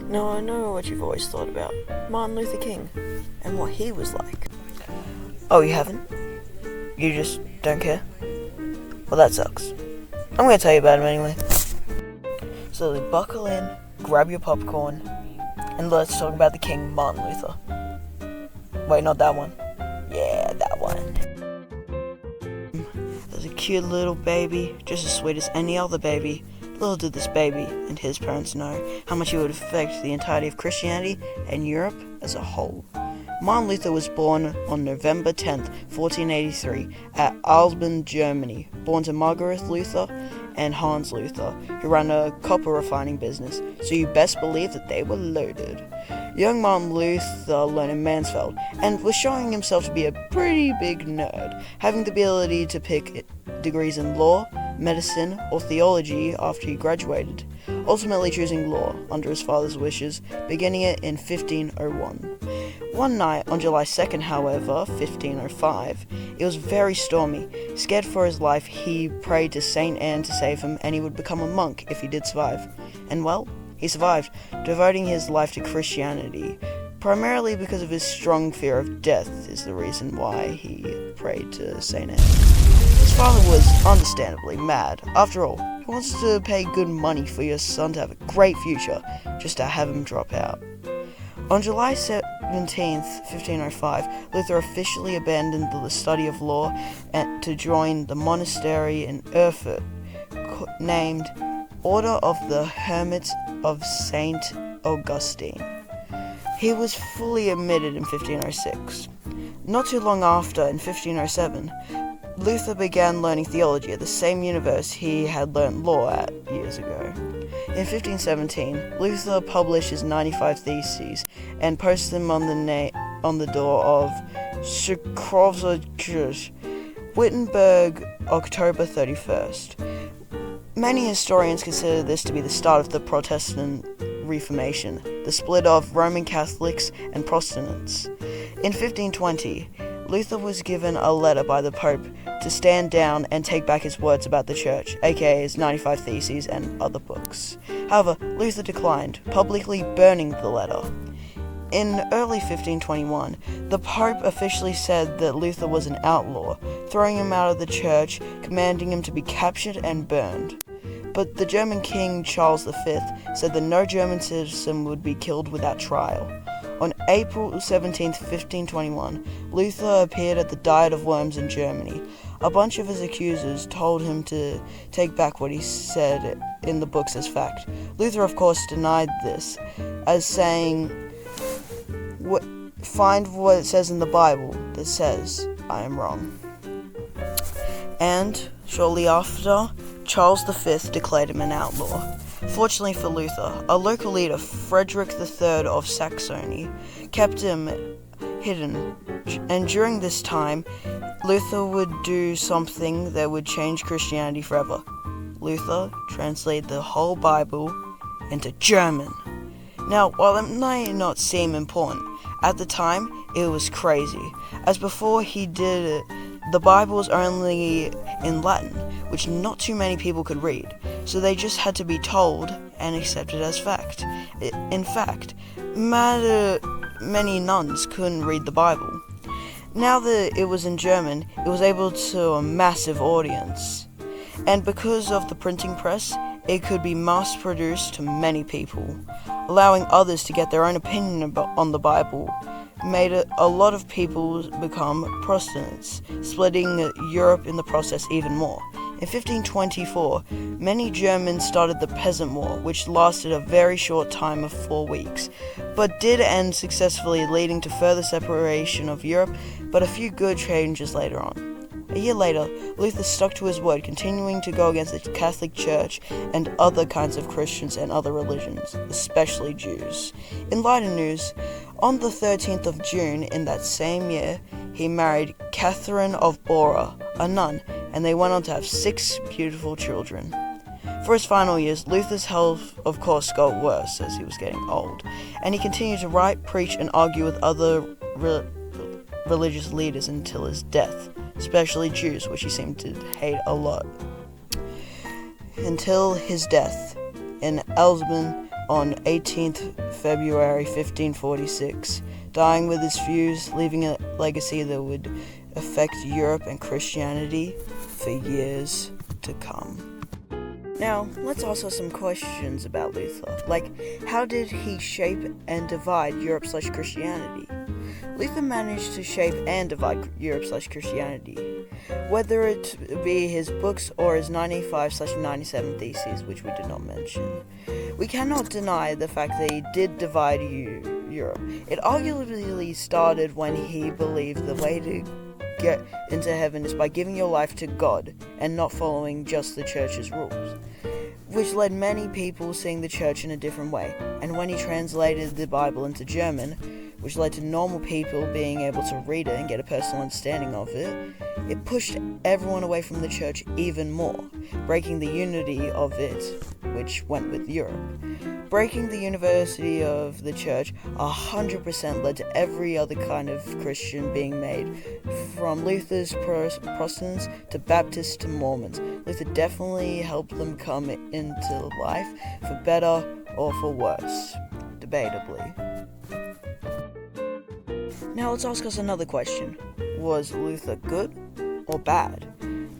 Now I know what you've always thought about Martin Luther King and what he was like. Oh, you haven't? You just don't care? Well, that sucks. I'm going to tell you about him anyway. So buckle in, grab your popcorn, and let's talk about the King, Martin Luther. Wait, not that one. Yeah, that one. There's a cute little baby, just as sweet as any other baby. Little did this baby and his parents know how much it would affect the entirety of Christianity and Europe as a whole. Martin Luther was born on November 10th, 1483, at Alben, Germany, born to Margaret Luther and Hans Luther, who ran a copper refining business, so you best believe that they were loaded. Young Martin Luther learned in Mansfeld and was showing himself to be a pretty big nerd, having the ability to pick degrees in law, medicine, or theology after he graduated, ultimately choosing law under his father's wishes, beginning it in 1501. One night on July 2nd, however, 1505, it was very stormy. Scared for his life, he prayed to Saint Anne to save him, and he would become a monk if he did survive. And well, he survived, devoting his life to Christianity. Primarily because of his strong fear of death is the reason why he prayed to Saint Anne. His father was understandably mad. After all, who wants to pay good money for your son to have a great future just to have him drop out? On July 17th, 1505, Luther officially abandoned the study of law and to join the monastery in Erfurt, named Order of the Hermits of Saint Augustine. He was fully admitted in 1506. Not too long after, in 1507, Luther began learning theology at the same university he had learnt law at years ago. In 1517, Luther published his 95 Theses and posted them on the door of Schroefferkirche, Wittenberg, October 31st. Many historians consider this to be the start of the Protestant Reformation, the split of Roman Catholics and Protestants. In 1520, Luther was given a letter by the Pope to stand down and take back his words about the Church, aka his 95 Theses and other books. However, Luther declined, publicly burning the letter. In early 1521, the Pope officially said that Luther was an outlaw, throwing him out of the Church, commanding him to be captured and burned. But the German King Charles V said that no German citizen would be killed without trial. On April 17, 1521, Luther appeared at the Diet of Worms in Germany. A bunch of his accusers told him to take back what he said in the books as fact. Luther, of course, denied this, as saying, "Find what it says in the Bible that says I am wrong." And, shortly after, Charles V declared him an outlaw. Fortunately for Luther, a local leader, Frederick III of Saxony, kept him hidden, and during this time, Luther would do something that would change Christianity forever. Luther translated the whole Bible into German. Now, while it might not seem important, at the time, it was crazy, as before he did it, the Bible was only in Latin, which not too many people could read, so they just had to be told and accepted as fact. In fact, many nuns couldn't read the Bible. Now that it was in German, it was able to a massive audience. And because of the printing press, it could be mass-produced to many people, allowing others to get their own opinion on the Bible. Made a lot of people become Protestants, splitting Europe in the process even more. In 1524, many Germans started the Peasant War, which lasted a very short time of 4 weeks, but did end successfully, leading to further separation of Europe, but a few good changes later on. A year later, Luther stuck to his word, continuing to go against the Catholic Church and other kinds of Christians and other religions, especially Jews. In lighter news, on the 13th of June in that same year, he married Catherine of Bora, a nun, and they went on to have 6 beautiful children. For his final years, Luther's health, of course, got worse as he was getting old, and he continued to write, preach, and argue with other religious leaders until his death, especially Jews, which he seemed to hate a lot. Until his death in Alben, on 18th February 1546, dying with his views, leaving a legacy that would affect Europe and Christianity for years to come. Now, let's ask some questions about Luther. Like, how did he shape and divide Europe/Christianity? Luther managed to shape and divide Europe/Christianity, whether it be his books or his 95/97 theses, which we did not mention. We cannot deny the fact that he did divide Europe. It arguably started when he believed the way to get into heaven is by giving your life to God and not following just the church's rules, which led many people seeing the church in a different way. And when he translated the Bible into German, which led to normal people being able to read it and get a personal understanding of it, it pushed everyone away from the church even more, breaking the unity of it, which went with Europe. Breaking the unity of the church 100% led to every other kind of Christian being made, from Luther's Protestants to Baptists to Mormons. Luther definitely helped them come into life, for better or for worse, debatably. Now let's ask us another question. Was Luther good or bad?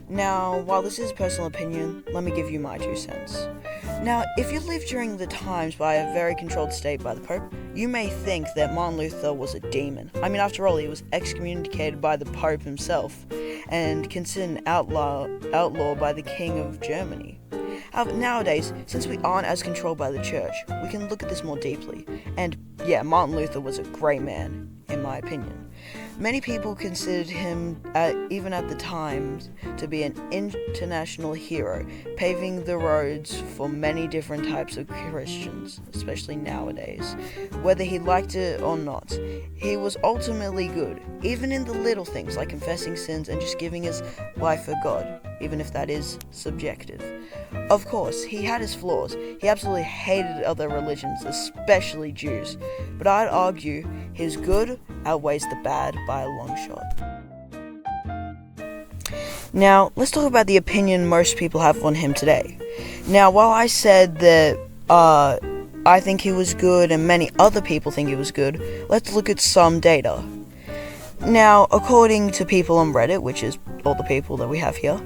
Now, while this is personal opinion, let me give you my 2 cents. Now, if you lived during the times by a very controlled state by the Pope, you may think that Martin Luther was a demon. I mean, after all, he was excommunicated by the Pope himself and considered an outlaw by the King of Germany. However, nowadays, since we aren't as controlled by the church, we can look at this more deeply. And yeah, Martin Luther was a great man, in my opinion. Many people considered him, even at the time, to be an international hero, paving the roads for many different types of Christians, especially nowadays. Whether he liked it or not, he was ultimately good, even in the little things like confessing sins and just giving his life for God, even if that is subjective. Of course, he had his flaws. He absolutely hated other religions, especially Jews. But I'd argue his good outweighs the bad by a long shot. Now, let's talk about the opinion most people have on him today. Now, while I said that I think he was good and many other people think he was good, let's look at some data. Now, according to people on Reddit, which is all the people that we have here,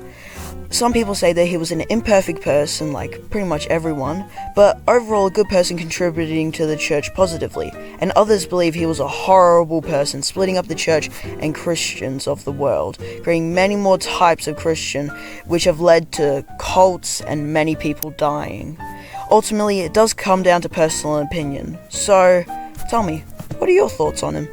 some people say that he was an imperfect person, like pretty much everyone, but overall a good person contributing to the church positively, and others believe he was a horrible person, splitting up the church and Christians of the world, creating many more types of Christian, which have led to cults and many people dying. Ultimately, it does come down to personal opinion. So, tell me, what are your thoughts on him?